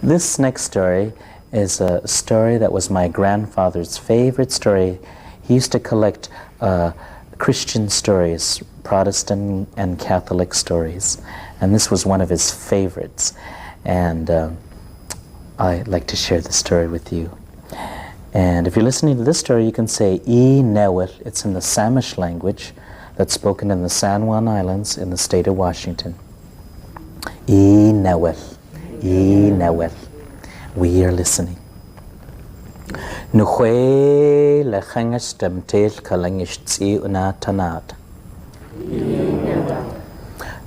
This next story is a story that was my grandfather's favorite story. He used to collect Christian stories, Protestant and Catholic stories, and this was one of his favorites. And I'd like to share the story with you. And if you're listening to this story, you can say "I Newell." It's in the Samish language that's spoken in the San Juan Islands in the state of Washington. I Newell. I Newell. We are listening. Nuhwe lechangas demtel kalangish tsi una tanat.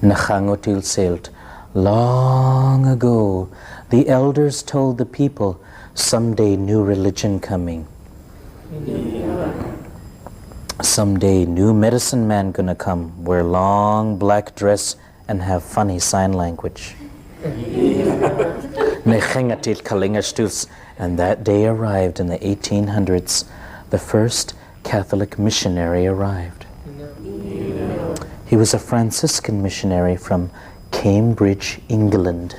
Nachangotil sailed. Long ago, the elders told the people, someday new religion coming. Someday new medicine man gonna come, wear long black dress and have funny sign language. And that day arrived in the 1800s. The first Catholic missionary arrived. He was a Franciscan missionary from Cambridge, England.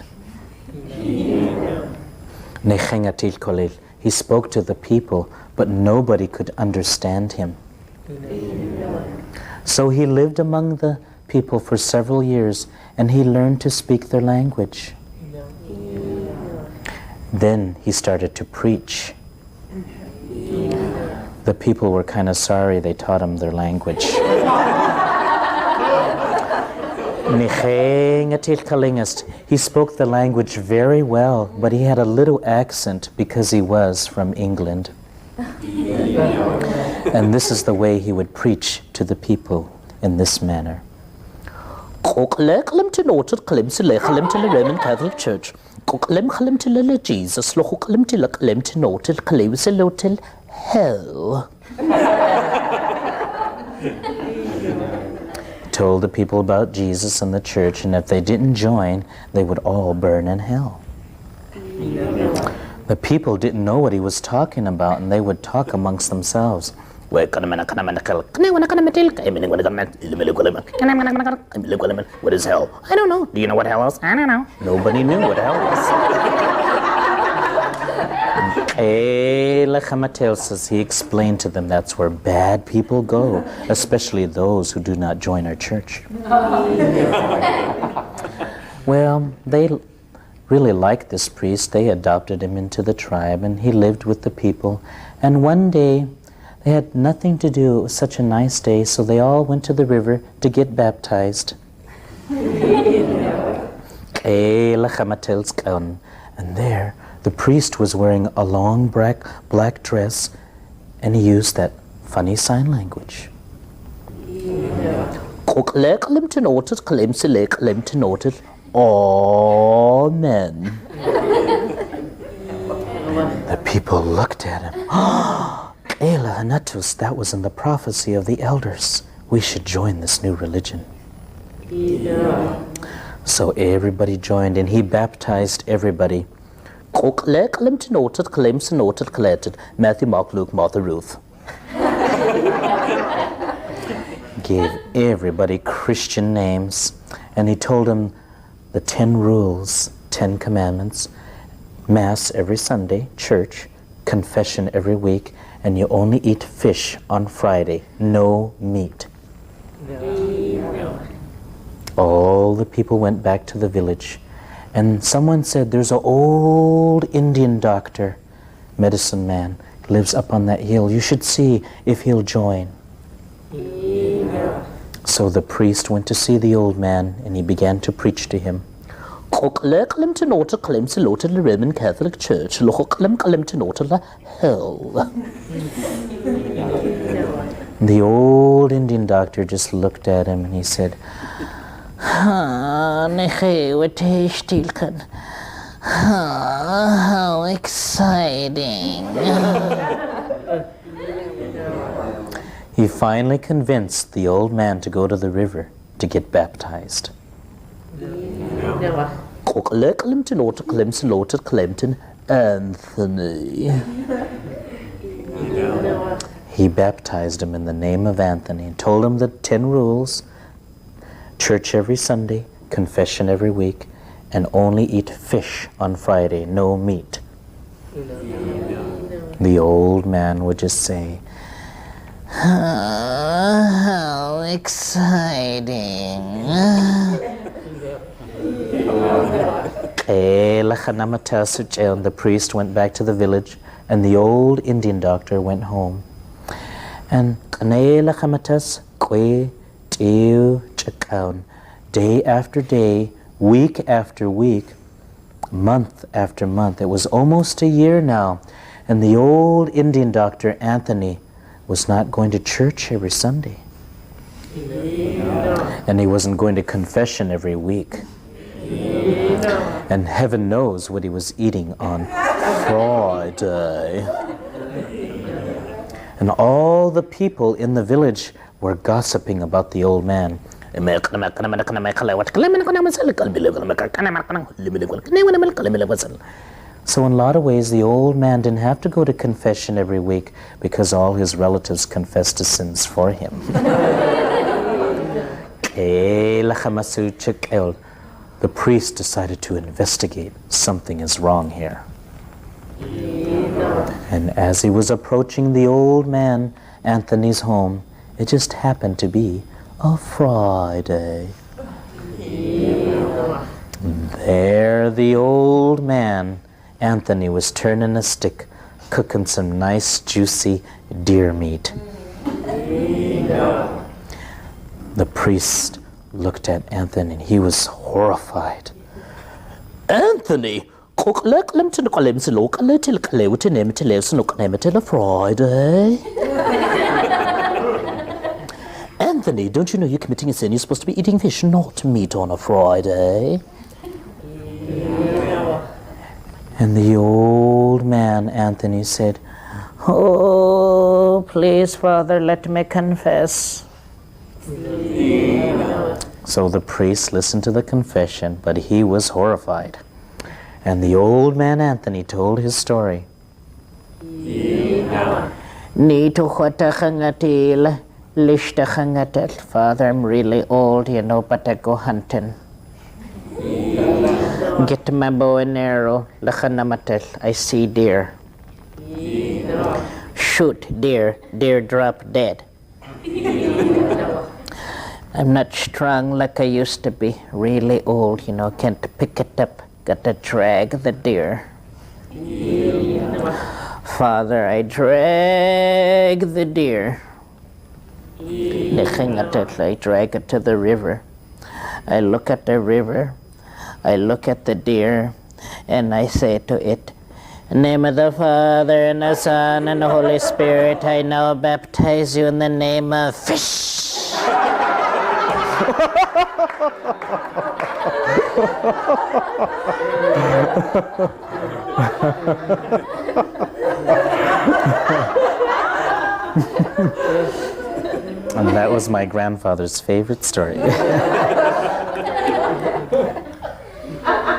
He spoke to the people, but nobody could understand him. So he lived among the people for several years, and he learned to speak their language. Then he started to preach. The people were kind of sorry they taught him their language. He spoke the language very well, but he had a little accent because he was from England. And this is the way he would preach to the people, in this manner. To the Roman Catholic Church. Jesus, hell. Told the people about Jesus and the church, and if they didn't join, they would all burn in hell. The people didn't know what he was talking about, and they would talk amongst themselves. What is hell? I don't know. Do you know what hell is? I don't know. Nobody knew what hell was. He explained to them that's where bad people go, especially those who do not join our church. Well, they really liked this priest. They adopted him into the tribe, and he lived with the people. And one day, they had nothing to do. It was such a nice day, so they all went to the river to get baptized. And there, the priest was wearing a long black dress, and he used that funny sign language. Amen. The people looked at him. That was in the prophecy of the elders. We should join this new religion. So everybody joined, and he baptized everybody. Matthew, Mark, Luke, Martha, Ruth. Gave everybody Christian names, and he told them the 10 rules, 10 commandments, Mass every Sunday, church, confession every week, and you only eat fish on Friday, no meat. All the people went back to the village, and someone said, there's an old Indian doctor, medicine man, lives up on that hill. You should see if he'll join. So the priest went to see the old man, and he began to preach to him. The Roman Catholic Church. Hell. The old Indian doctor just looked at him, and he said, how exciting. He finally convinced the old man to go to the river to get baptized. Anthony. He baptized him in the name of Anthony and told him the 10 rules, church every Sunday, confession every week, and only eat fish on Friday, no meat. The old man would just say, how exciting. The priest went back to the village, and the old Indian doctor went home. And day after day, week after week, month after month, it was almost a year now, and the old Indian doctor, Anthony, was not going to church every Sunday. And he wasn't going to confession every week. And heaven knows what he was eating on Friday. And all the people in the village were gossiping about the old man. So in a lot of ways, the old man didn't have to go to confession every week because all his relatives confessed his sins for him. The priest decided to investigate. Something is wrong here. And as he was approaching the old man, Anthony's home, it just happened to be a Friday. There the old man, Anthony, was turning a stick, cooking some nice juicy deer meat. The priest looked at Anthony and he was horrified. Anthony, Friday. Anthony, don't you know you're committing a sin? You're supposed to be eating fish, not meat on a Friday. And the old man, Anthony, said, oh, please, Father, let me confess. So the priest listened to the confession, but he was horrified. And the old man, Anthony, told his story. Father, I'm really old, but I go hunting. Get my bow and arrow, I see deer. Shoot deer, deer drop dead. I'm not strong like I used to be, really old, can't pick it up, gotta drag the deer. Father, I drag the deer. I drag it to the river. I look at the river, I look at the deer, and I say to it, in the name of the Father, and the Son, and the Holy Spirit, I now baptize you in the name of fish. And that was my grandfather's favorite story.